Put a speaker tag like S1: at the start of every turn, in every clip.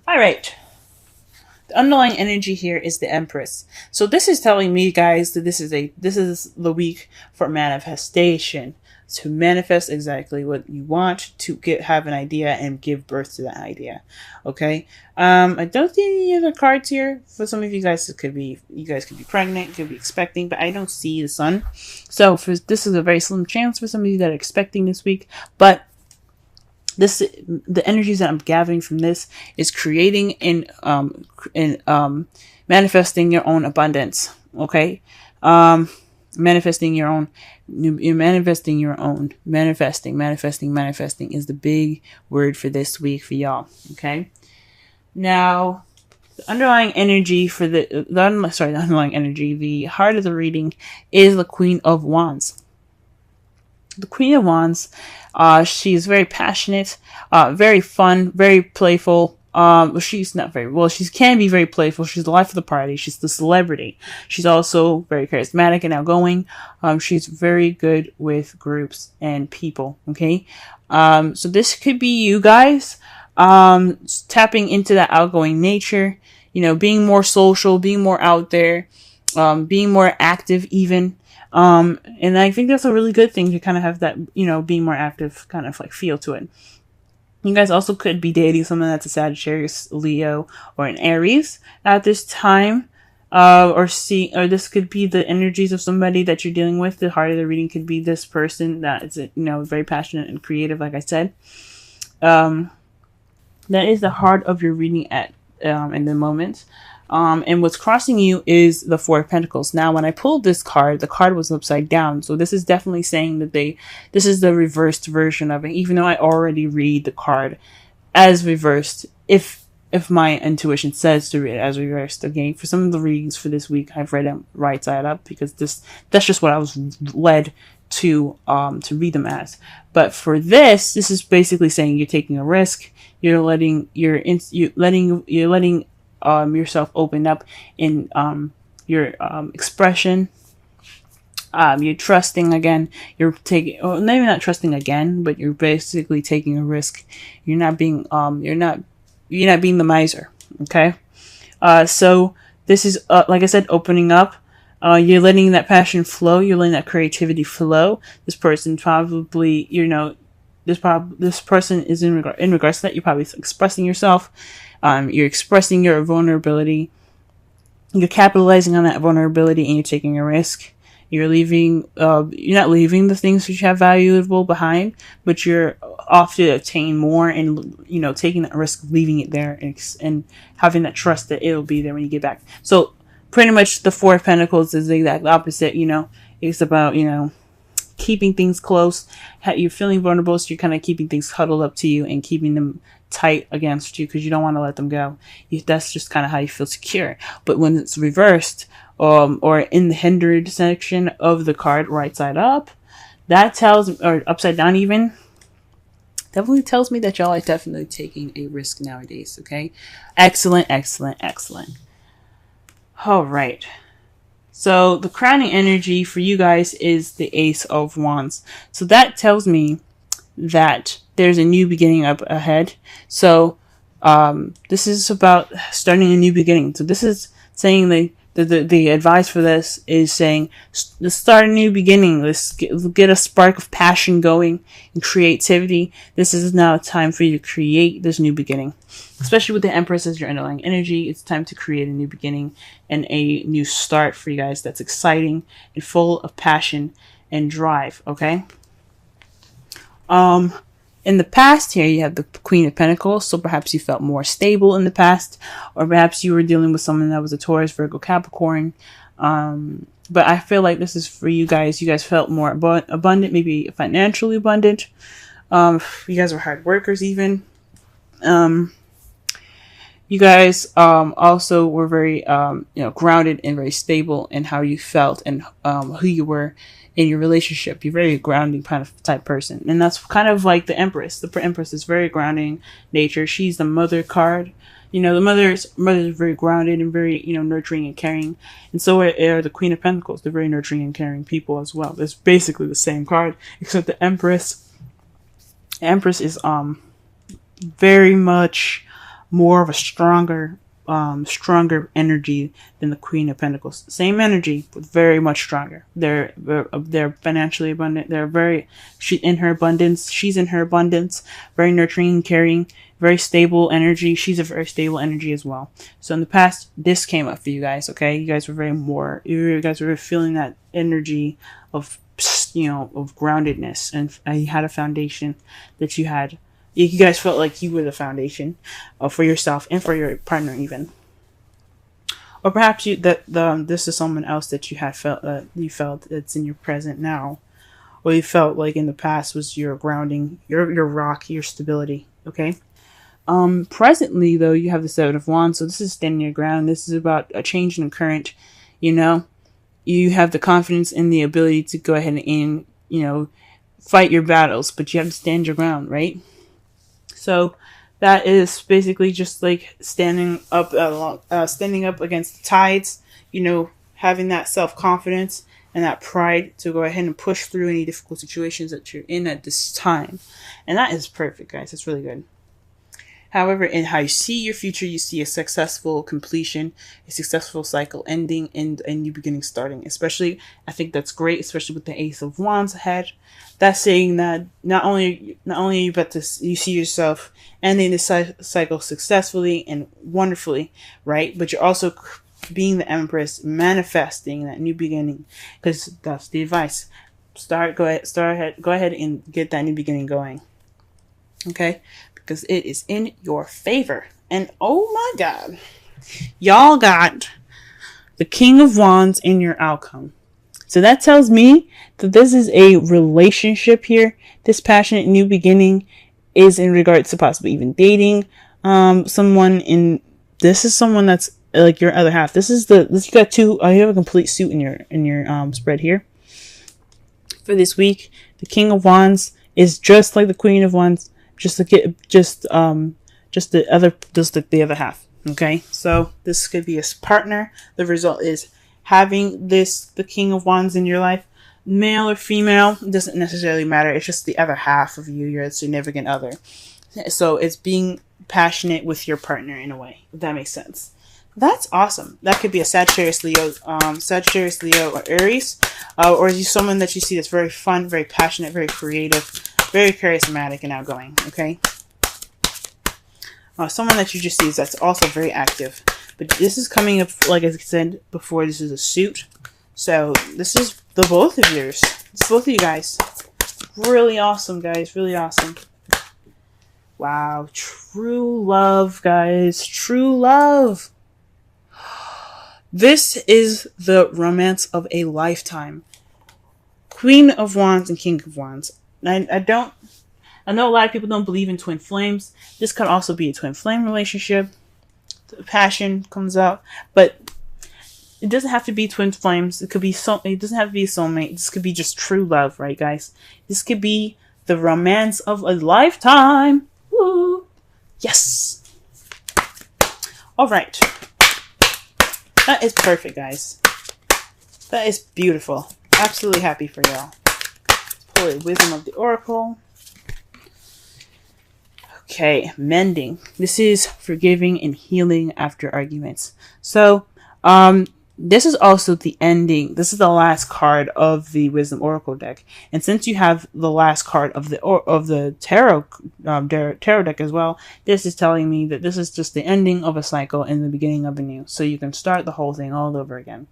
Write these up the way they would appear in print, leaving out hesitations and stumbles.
S1: All right. The underlying energy here is the Empress. So this is telling me, guys, that this is the week for manifestation. To manifest exactly what you want, to have an idea and give birth to that idea. Okay. I don't see any other cards here. For some of you guys, you guys could be pregnant, could be expecting, but I don't see the sun. So this is a very slim chance for some of you that are expecting this week. But the energies that I'm gathering from this is creating and manifesting your own abundance. Okay. Manifesting your own. You're manifesting your own. Manifesting is the big word for this week for y'all. Okay. Now, the underlying energy for the underlying energy, the heart of the reading is the Queen of Wands. The Queen of Wands, she's very passionate, very fun, very playful. She's not very well. She can be very playful. She's the life of the party. She's the celebrity. She's also very charismatic and outgoing. She's very good with groups and people. Okay, so this could be you guys, tapping into that outgoing nature. You know, being more social, being more out there, being more active, even. And I think that's a really good thing to kind of have that, being more active kind of like feel to it. You guys also could be dating someone that's a Sagittarius, Leo, or an Aries at this time. Or this could be the energies of somebody that you're dealing with. The heart of the reading could be this person that is, very passionate and creative, like I said. That is the heart of your reading in the moment. And what's crossing you is the Four of Pentacles. Now, when I pulled this card, the card was upside down. So this is definitely saying that this is the reversed version of it, even though I already read the card as reversed. If my intuition says to read it as reversed. Again, for some of the readings for this week, I've read them right side up because that's just what I was led to read them as. But for this is basically saying you're taking a risk. You're letting yourself open up in your expression. You're trusting again. You're taking, or maybe not trusting again, but you're basically taking a risk. You're not being the miser. Okay. So this is like I said, opening up. You're letting that passion flow. You're letting that creativity flow. This person probably, this person is in regards to that. You're probably expressing yourself. You're expressing your vulnerability. You're capitalizing on that vulnerability and you're taking a risk. You're not leaving the things that you have valuable behind, but you're off to obtain more and, taking that risk, leaving it there and having that trust that it'll be there when you get back. So pretty much the Four of Pentacles is the exact opposite, it's about, keeping things close. You're feeling vulnerable, so you're kind of keeping things huddled up to you and keeping them tight against you because you don't want to let them go. That's just kind of how you feel secure. But when it's reversed, or in the hindered section of the card, right side up, that tells, or upside down even, definitely tells me that y'all are definitely taking a risk nowadays. Okay, excellent. All right. So the crowning energy for you guys is the Ace of Wands. So that tells me that there's a new beginning up ahead. So this is about starting a new beginning. So this is saying the advice for this is saying, let's start a new beginning. Let's get a spark of passion going and creativity. This is now a time for you to create this new beginning. Especially with the Empress as your underlying energy, it's time to create a new beginning and a new start for you guys that's exciting and full of passion and drive, okay? In the past here, you have the Queen of Pentacles, so perhaps you felt more stable in the past, or perhaps you were dealing with someone that was a Taurus, Virgo, Capricorn. But I feel like this is for you guys. You guys felt more abundant, maybe financially abundant. You guys were hard workers even. You guys also were very grounded and very stable in how you felt and who you were in your relationship. You're very grounding kind of type person, and that's kind of like the Empress. The Empress is very grounding nature. She's the mother card. The mother is very grounded and very nurturing and caring, and so are the Queen of Pentacles. They're very nurturing and caring people as well. It's basically the same card, except the Empress is very much more of a stronger energy than the Queen of Pentacles. Same energy, but very much stronger. They're financially abundant. She's in her abundance, very nurturing, caring, very stable energy. She's a very stable energy as well. So in the past, this came up for you guys, okay? You guys were feeling that energy of, of groundedness, and you had a foundation that you had. You guys felt like you were the foundation for yourself and for your partner even. Or perhaps this is someone else that you felt that's in your present now. Or you felt like in the past was your grounding, your rock, your stability. Okay? Presently though, you have the Seven of Wands, so this is standing your ground. This is about a change in the current, You have the confidence and the ability to go ahead and fight your battles, but you have to stand your ground, right? So that is basically just like standing up against the tides, having that self-confidence and that pride to go ahead and push through any difficult situations that you're in at this time. And that is perfect, guys. That's really good. However, in how you see your future, you see a successful completion, a successful cycle ending, and a new beginning starting. Especially, I think that's great, especially with the Ace of Wands ahead. That's saying that not only you see yourself ending this cycle successfully and wonderfully, right? But you're also being the Empress, manifesting that new beginning, because that's the advice. Go ahead and get that new beginning going. Okay? Because it is in your favor. And oh my God, y'all got the King of Wands in your outcome. So that tells me that this is a relationship here. This passionate new beginning is in regards to possibly even dating someone. This is someone that's like your other half. You got two. You have a complete suit in your spread here for this week. The King of Wands is just like the Queen of Wands. Just the other half. Okay, so this could be a partner. The result is having the King of Wands in your life, male or female, doesn't necessarily matter. It's just the other half of you, your significant other. So it's being passionate with your partner in a way, if that makes sense. That's awesome. That could be a Sagittarius, Leo, or Aries, or is you someone that you see that's very fun, very passionate, very creative, very charismatic and outgoing, okay? Someone that you just see that's also very active. But this is coming up, like I said before, this is a suit. So this is the both of yours. It's both of you guys. Really awesome, guys. Really awesome. Wow. True love, guys. True love. This is the romance of a lifetime. Queen of Wands and King of Wands. I know a lot of people don't believe in twin flames. This could also be a twin flame relationship. The passion comes out, but it doesn't have to be twin flames. It doesn't have to be a soulmate. This could be just true love, right, guys? This could be the romance of a lifetime. Woo! Yes. All right. That is perfect, guys. That is beautiful. Absolutely happy for y'all. Pull a Wisdom of the Oracle. Okay, mending. This is forgiving and healing after arguments. So, this is also the ending. This is the last card of the Wisdom Oracle deck, and since you have the last card of the tarot deck as well, this is telling me that this is just the ending of a cycle and the beginning of a new. So you can start the whole thing all over again.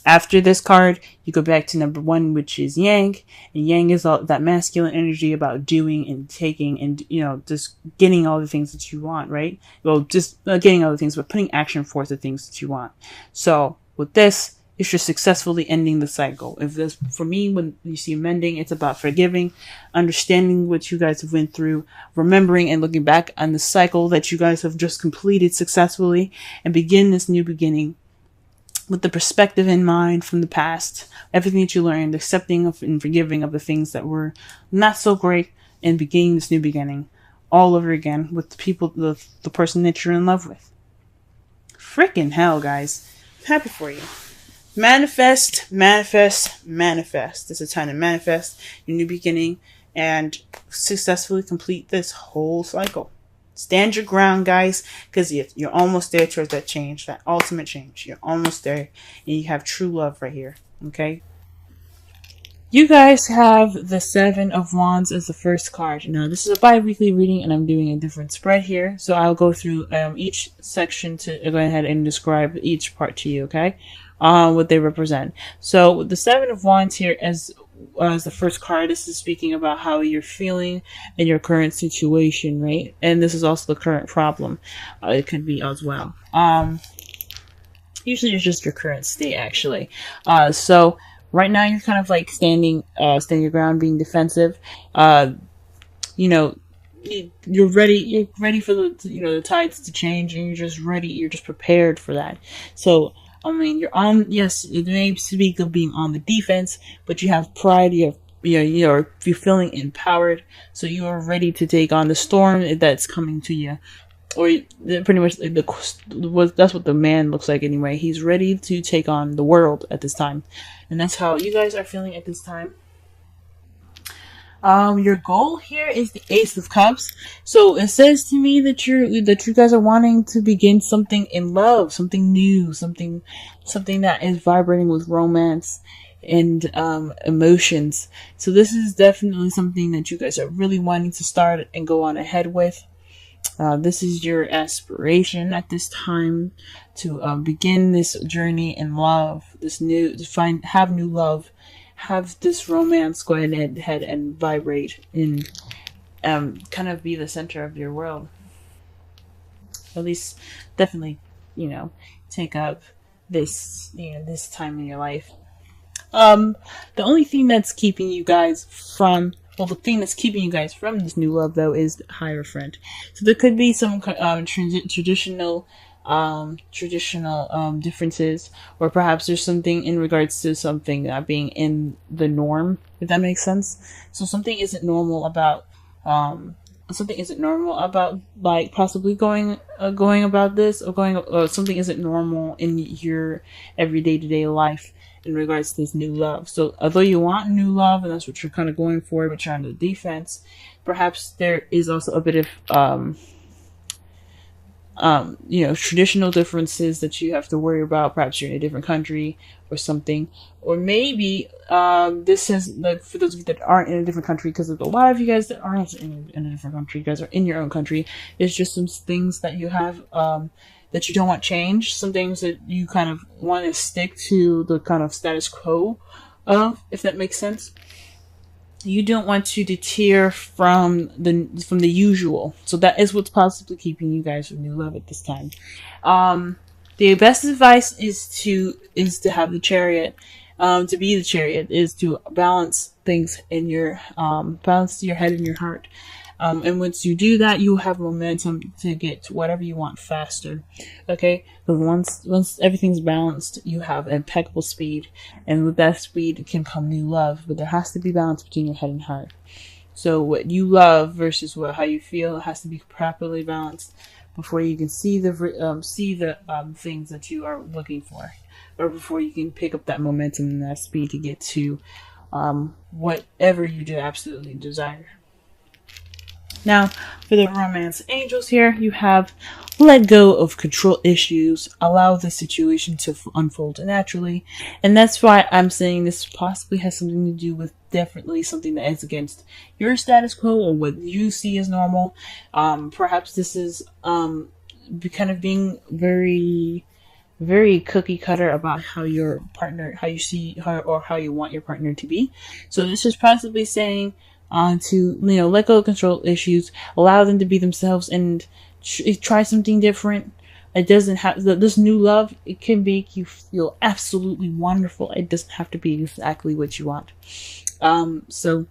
S1: After this card, you go back to number 1, which is Yang, and Yang is all that masculine energy about doing and taking, and just getting all the things that you want, right? Well, just getting all the things, but putting action forth the things that you want. So with this, it's just successfully ending the cycle. For me, when you see mending, it's about forgiving, understanding what you guys have went through, remembering and looking back on the cycle that you guys have just completed successfully, and begin this new beginning with the perspective in mind from the past, everything that you learned, accepting of and forgiving of the things that were not so great, and beginning this new beginning all over again with the person that you're in love with. Freaking hell, guys. I'm happy for you. Manifest, manifest, manifest. It's a time to manifest your new beginning and successfully complete this whole cycle. Stand your ground, guys, because you're almost there towards that change, that ultimate change. You're almost there, and you have true love right here. Okay. You guys have the Seven of Wands as the first card. Now, this is a bi-weekly reading, and I'm doing a different spread here. So I'll go through each section to go ahead and describe each part to you, okay? What they represent. So the Seven of Wands here as the first card, this is speaking about how you're feeling in your current situation, right? And this is also the current problem. It could be as well. Usually it's just your current state, actually. So right now you're kind of like standing your ground, being defensive. You know, you're ready for the tides to change, and you're just ready. You're just prepared for that. So I mean, yes, it may speak of being on the defense, but you have pride. You're feeling empowered, so you are ready to take on the storm that's coming to you. Or pretty much that's what the man looks like anyway. He's ready to take on the world at this time, and that's how you guys are feeling at this time. Your goal here is the Ace of Cups. So it says to me that you guys are wanting to begin something in love, something new, something that is vibrating with romance and emotions. So this is definitely something that you guys are really wanting to start and go on ahead with. This is your aspiration at this time to begin this journey in love, have new love, have this romance go ahead and vibrate and kind of be the center of your world. At least, definitely, take up this time in your life. The only thing that's keeping you guys from the thing that's keeping you guys from this new love, though, is the Hierophant. So there could be some traditional differences, or perhaps there's something in regards to something not being in the norm, if that makes sense. So something isn't normal about like possibly going about this, or something isn't normal in your everyday to day life in regards to this new love. So although you want new love, and that's what you're kind of going for, but you're on the defense, perhaps there is also a bit of traditional differences that you have to worry about. Perhaps you're in a different country or something, or maybe this is like for those of you that aren't in a different country, because a lot of you guys that aren't in a different country, you guys are in your own country. It's just some things that you have that you don't want change, some things that you kind of want to stick to the kind of status quo of, if that makes sense. You don't want to deter from the usual. So that is what's possibly keeping you guys from new love at this time. The best advice is to have the Chariot. To be the Chariot is to balance things in your balance your head and your heart. And once you do that, you have momentum to get to whatever you want faster. Okay? Because once everything's balanced, you have impeccable speed. And with that speed can come new love. But there has to be balance between your head and heart. So what you love versus how you feel has to be properly balanced before you can see the things that you are looking for. Or before you can pick up that momentum and that speed to get to whatever you do absolutely desire. Now, for the romance angels here, you have let go of control issues, allow the situation to unfold naturally, and that's why I'm saying this possibly has something to do with definitely something that is against your status quo or what you see as normal. Perhaps this is kind of being very, very cookie cutter about how your partner, how you see her, or how you want your partner to be. So this is possibly saying to let go of control issues, allow them to be themselves, and try something different. It doesn't have this new love. It can make you feel absolutely wonderful. It doesn't have to be exactly what you want. So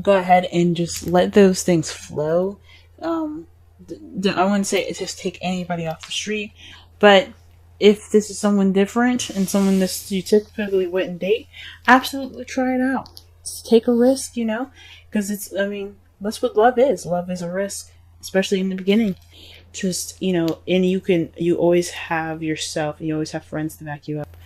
S1: go ahead and just let those things flow. I wouldn't say just take anybody off the street, but if this is someone different and someone that you typically wouldn't date, absolutely try it out. Take a risk, because that's what love is. Love is a risk, especially in the beginning. Just, and you always have yourself, you always have friends to back you up.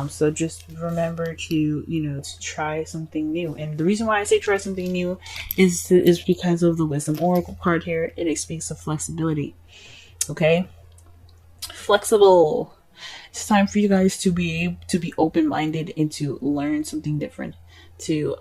S1: So just remember to, to try something new. And the reason why I say try something new is because of the Wisdom Oracle card here. It speaks of flexibility. Okay? Flexible. It's time for you guys to be open-minded and to learn something different. To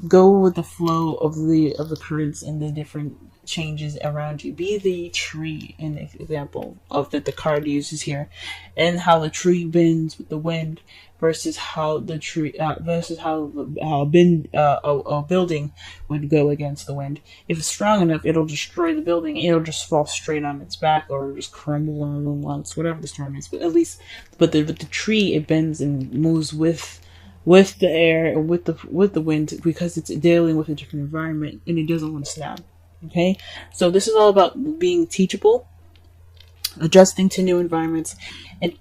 S1: go with the flow of the currents and the different changes around you. Be the tree, an example of that the card uses here, and how the tree bends with the wind versus how the tree versus how a building would go against the wind. If it's strong enough, it'll destroy the building. It'll just fall straight on its back or just crumble on once, whatever the storm is. But at least, the tree, it bends and moves with the air and with the wind, because it's dealing with a different environment and it doesn't want to snap. Okay, so this is all about being teachable, adjusting to new environments, and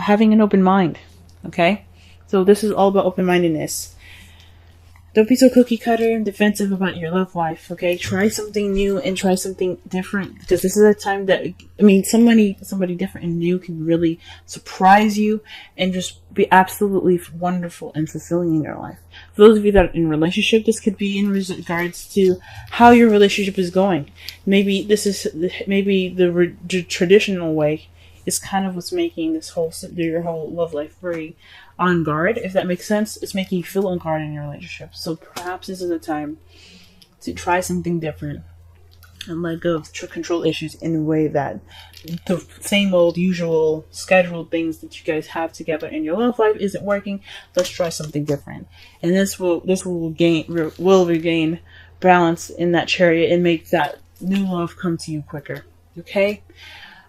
S1: having an open mind. Okay, so this is all about open-mindedness. Don't be so cookie cutter and defensive about your love life. Okay, try something new and try something different, because this is a time that, somebody different and new can really surprise you and just be absolutely wonderful and fulfilling in your life. For those of you that are in a relationship, this could be in regards to how your relationship is going. Maybe the traditional way is kind of what's making your whole love life very on guard, if that makes sense. It's making you feel on guard in your relationship. So perhaps this is a time to try something different and let go of control issues in a way that the same old usual scheduled things that you guys have together in your love life isn't working. Let's try something different, and this will regain balance in that chariot and make that new love come to you quicker. Okay,